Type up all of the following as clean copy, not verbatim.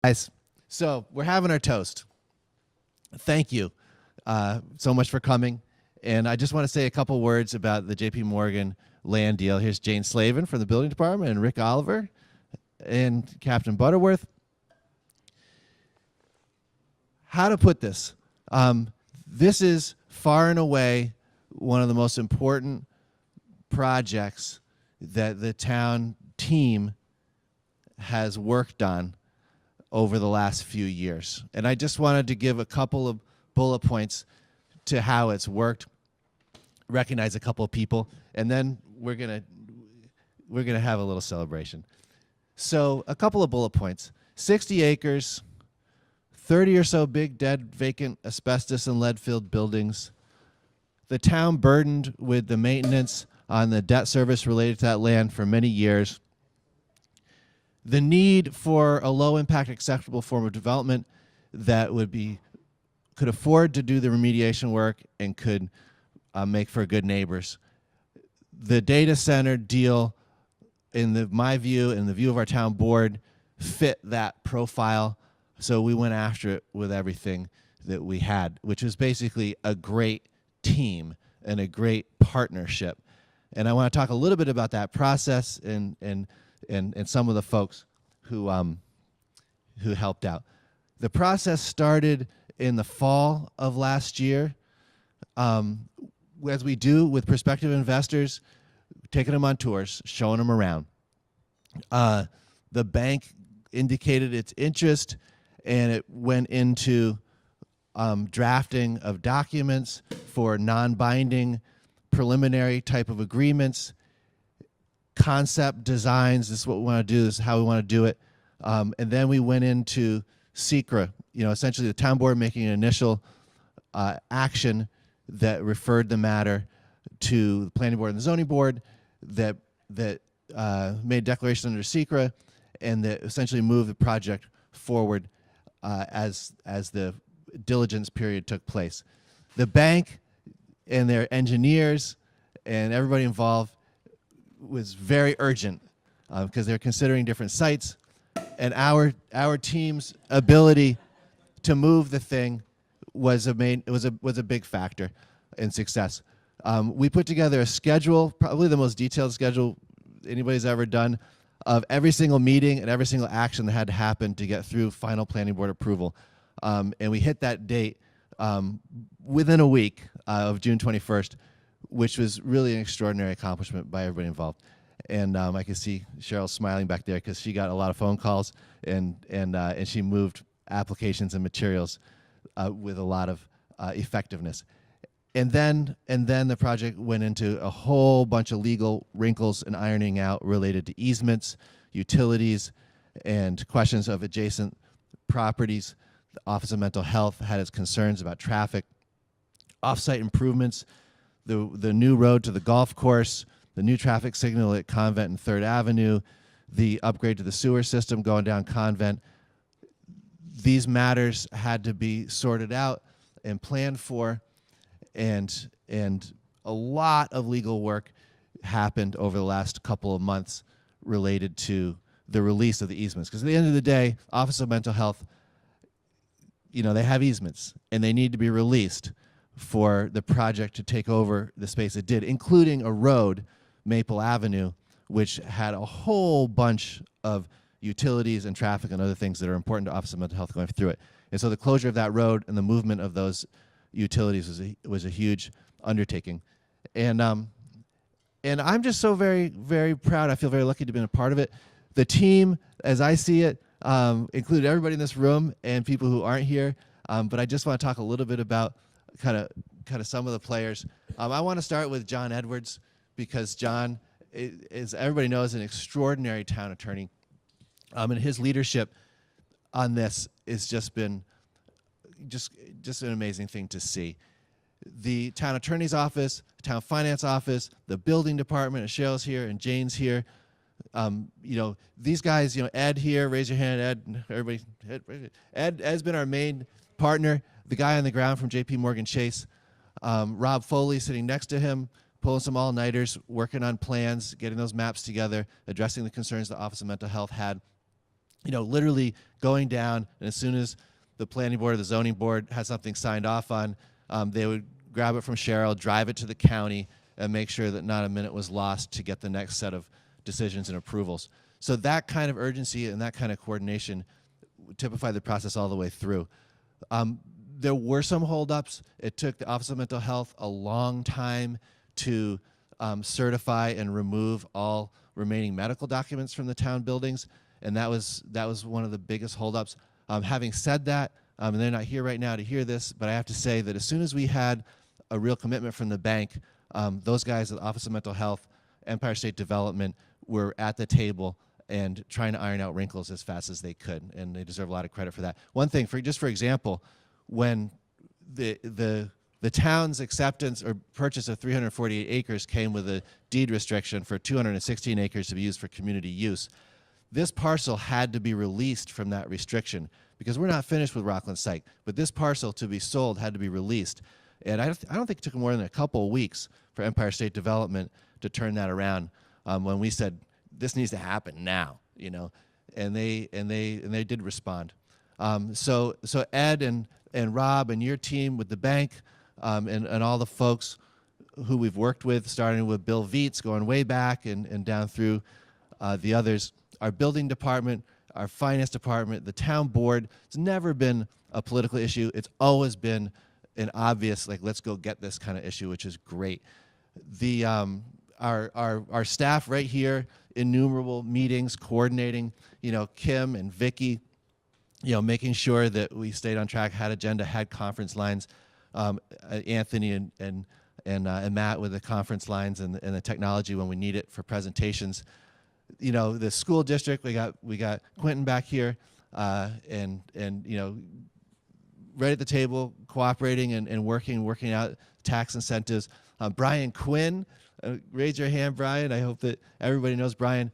Guys, so we're having our toast. Thank you so much for coming. And I just want to say a couple words about the JP Morgan land deal. Here's Jane Slavin from the building department and Rick Oliver and Captain Butterworth. How to put this? This is far and away one of the most important projects that the town team has worked on over the last few years. And I just wanted to give a couple of bullet points to how it's worked, recognize a couple of people, and then we're gonna have a little celebration. So a couple of bullet points. 60 acres, 30 or so big, dead, vacant asbestos and lead-filled buildings. The town burdened with the maintenance on the debt service related to that land for many years. The need for a low-impact, acceptable form of development that could afford to do the remediation work and could make for good neighbors. The data center deal, in my view and the view of our town board, fit that profile. So we went after it with everything that we had, which was basically a great team and a great partnership. And I want to talk a little bit about that process and some of the folks who helped out. The process started in the fall of last year, as we do with prospective investors, taking them on tours, showing them around. The bank indicated its interest, and it went into drafting of documents for non-binding preliminary type of agreements, concept designs. This is what we want to do. This is how we want to do it. And then we went into SECRA, essentially the town board making an initial action that referred the matter to the planning board and the zoning board that made declaration under SECRA and that essentially moved the project forward as the diligence period took place. The bank and their engineers and everybody involved was very urgent because they're considering different sites, and our team's ability to move the thing was a big factor in success. We put together a schedule, probably the most detailed schedule anybody's ever done, of every single meeting and every single action that had to happen to get through final planning board approval. And we hit that date within a week of June 21st, which was really an extraordinary accomplishment by everybody involved. And I can see Cheryl smiling back there because she got a lot of phone calls and she moved applications and materials with a lot of effectiveness. And then the project went into a whole bunch of legal wrinkles and ironing out related to easements, utilities, and questions of adjacent properties. The Office of Mental Health had its concerns about traffic, off-site improvements, the new road to the golf course, the new traffic signal at Convent and 3rd Avenue, the upgrade to the sewer system going down Convent. These matters had to be sorted out and planned for, and a lot of legal work happened over the last couple of months related to the release of the easements. Because at the end of the day, Office of Mental Health, they have easements, and they need to be released for the project to take over the space it did, including a road, Maple Avenue, which had a whole bunch of utilities and traffic and other things that are important to Office of Mental Health going through it. And so the closure of that road and the movement of those utilities was a huge undertaking. And I'm just so very, very proud. I feel very lucky to have been a part of it. The team, as I see it, included everybody in this room and people who aren't here. But I just want to talk a little bit about kind of some of the players. I want to start with John Edwards, because John, as everybody knows, an extraordinary town attorney. And his leadership on this has just been just an amazing thing to see. The town attorney's office, the town finance office, the building department, and Cheryl's here and Jane's here. These guys, Ed here, raise your hand, Ed, everybody. Ed has been our main partner, the guy on the ground from JP Morgan Chase. Rob Foley sitting next to him, pulling some all-nighters, working on plans, getting those maps together, addressing the concerns the Office of Mental Health had. literally going down, and as soon as the planning board or the zoning board has something signed off on, they would grab it from Cheryl, drive it to the county, and make sure that not a minute was lost to get the next set of decisions and approvals. So that kind of urgency and that kind of coordination typified the process all the way through. There were some holdups. It took the Office of Mental Health a long time to certify and remove all remaining medical documents from the town buildings, and that was one of the biggest holdups. Having said that, and they're not here right now to hear this, but I have to say that as soon as we had a real commitment from the bank, those guys at the Office of Mental Health, Empire State Development, were at the table and trying to iron out wrinkles as fast as they could, and they deserve a lot of credit for that. One thing, for example, when the town's acceptance or purchase of 348 acres came with a deed restriction for 216 acres to be used for community use, this parcel had to be released from that restriction because we're not finished with Rockland Site, but this parcel to be sold had to be released. And I don't think it took more than a couple of weeks for Empire State Development to turn that around when we said, this needs to happen now, and they did respond. So Ed and Rob and your team with the bank and all the folks who we've worked with, starting with Bill Vietz, going way back and down through the others, our building department, our finance department, the town board. It's never been a political issue. It's always been an obvious, let's go get this kind of issue, which is great. The our staff right here, innumerable meetings, coordinating, Kim and Vicky, making sure that we stayed on track, had agenda, had conference lines, Anthony and Matt with the conference lines and the technology when we need it for presentations. The school district, we got Quentin back here, and right at the table, cooperating and working out tax incentives. Brian Quinn, raise your hand, Brian. I hope that everybody knows Brian.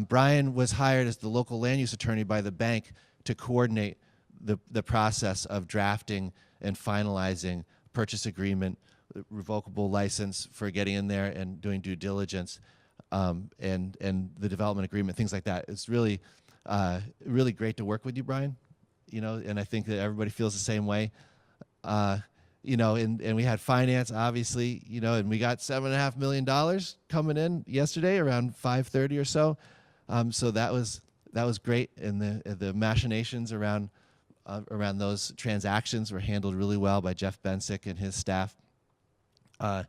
Brian was hired as the local land use attorney by the bank to coordinate the process of drafting and finalizing purchase agreement, revocable license for getting in there and doing due diligence, and the development agreement, things like that. It's really great to work with you, Brian. And I think that everybody feels the same way. And we had finance, obviously, and we got $7.5 million coming in yesterday around 5:30 or so. So that was great, and the machinations around those transactions were handled really well by Jeff Bensick and his staff. I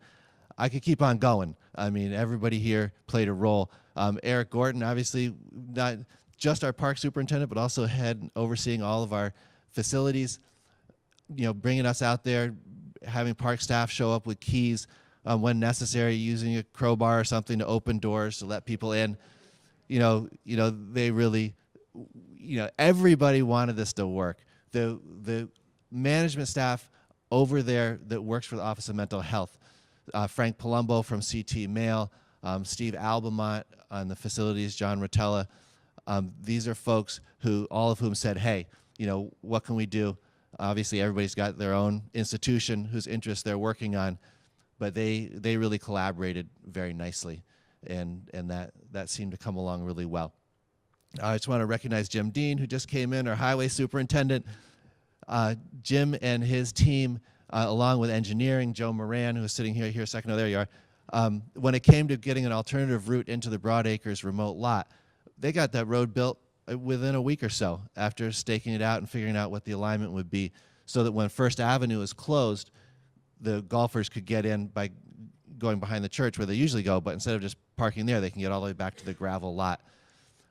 could keep on going. I mean, everybody here played a role. Eric Gordon, obviously, not just our park superintendent, but also overseeing all of our facilities, bringing us out there, having park staff show up with keys when necessary, using a crowbar or something to open doors to let people in. They really, everybody wanted this to work. The management staff over there that works for the Office of Mental Health, Frank Palumbo from CT Mail, Steve Albamont on the facilities, John Rotella. These are folks all of whom said, hey, what can we do? Obviously, everybody's got their own institution whose interests they're working on, but they really collaborated very nicely, and that seemed to come along really well. I just want to recognize Jim Dean, who just came in, our highway superintendent. Jim and his team, along with engineering, Joe Moran, who is sitting here a second. Oh, there you are. When it came to getting an alternative route into the Broadacres remote lot, they got that road built within a week or so after staking it out and figuring out what the alignment would be, so that when First Avenue is closed, the golfers could get in by going behind the church where they usually go, but instead of just parking there, they can get all the way back to the gravel lot.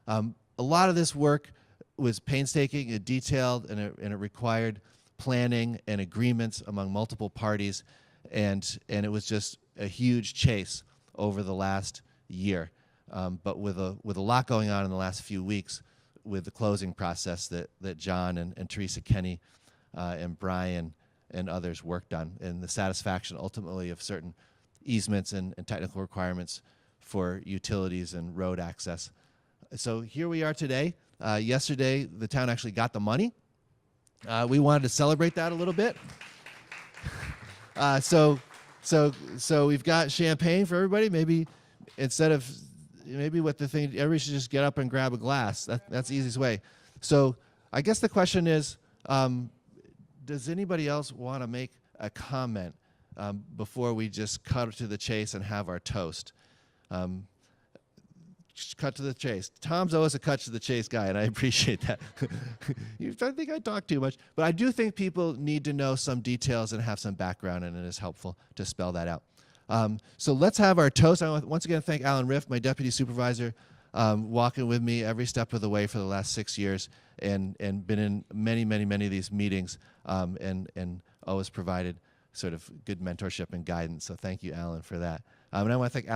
A lot of this work was painstaking and detailed, and it required planning and agreements among multiple parties, and it was just a huge chase over the last year. But with a lot going on in the last few weeks, with the closing process that John and Teresa Kenny and Brian and others worked on, and the satisfaction ultimately of certain easements and technical requirements for utilities and road access. So here we are today. Yesterday, the town actually got the money. We wanted to celebrate that a little bit. So we've got champagne for everybody. Maybe what the thing, everybody should just get up and grab a glass. That's the easiest way. So I guess the question is, does anybody else want to make a comment before we just cut to the chase and have our toast? Just cut to the chase. Tom's always a cut to the chase guy, and I appreciate that. I think I talk too much, but I do think people need to know some details and have some background, and it is helpful to spell that out. So let's have our toast. I want to once again thank Alan Riff, my deputy supervisor, walking with me every step of the way for the last 6 years, and been in many of these meetings, and always provided sort of good mentorship and guidance. So thank you, Alan, for that. And I want to thank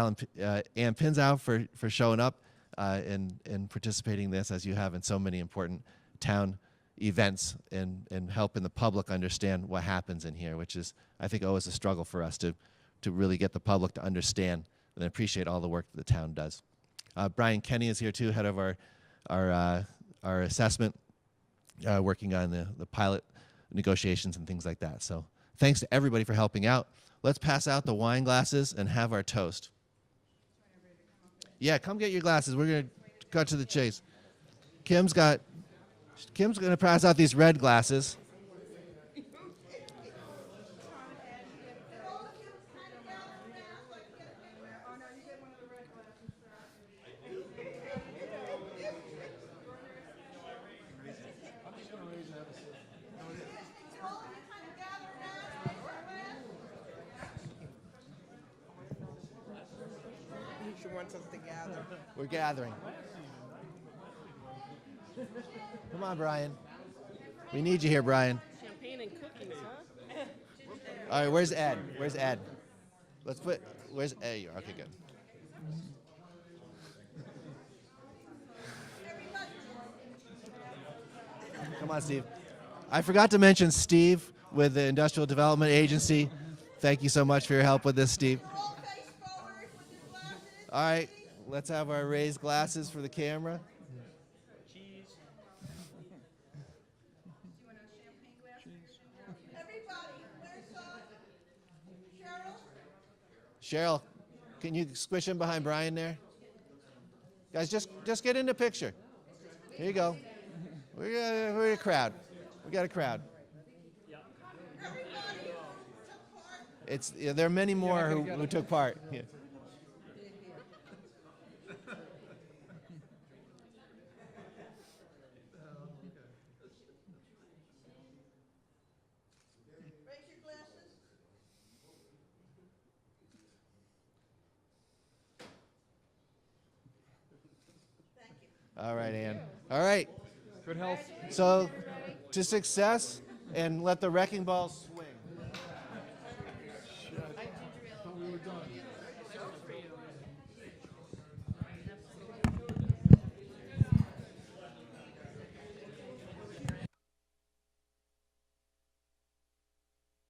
Ann Pinzow for showing up and participating in this, as you have in so many important town events, and helping the public understand what happens in here, which is, I think, always a struggle for us to really get the public to understand and appreciate all the work that the town does. Brian Kenny is here too, head of our assessment, working on the pilot negotiations and things like that. So thanks to everybody for helping out. Let's pass out the wine glasses and have our toast. Yeah, come get your glasses. We're going to cut to the chase. Kim's going to pass out these red glasses. Wants us to gather. We're gathering. Come on, Brian. We need you here, Brian. Champagne and cookies, huh? All right, where's Ed? Where's Ed? Where's Ed? You are. Okay, good. Come on, Steve. I forgot to mention Steve with the Industrial Development Agency. Thank you so much for your help with this, Steve. All right, let's have our raised glasses for the camera. Cheese. Do you want a champagne glass? Everybody, where's Cheryl, can you squish in behind Brian there? Guys, just get in the picture. Here you go. We're a crowd. We got a crowd. There are many more who took part. Yeah. All right, Ann. All right. Good health. So, to success, and let the wrecking balls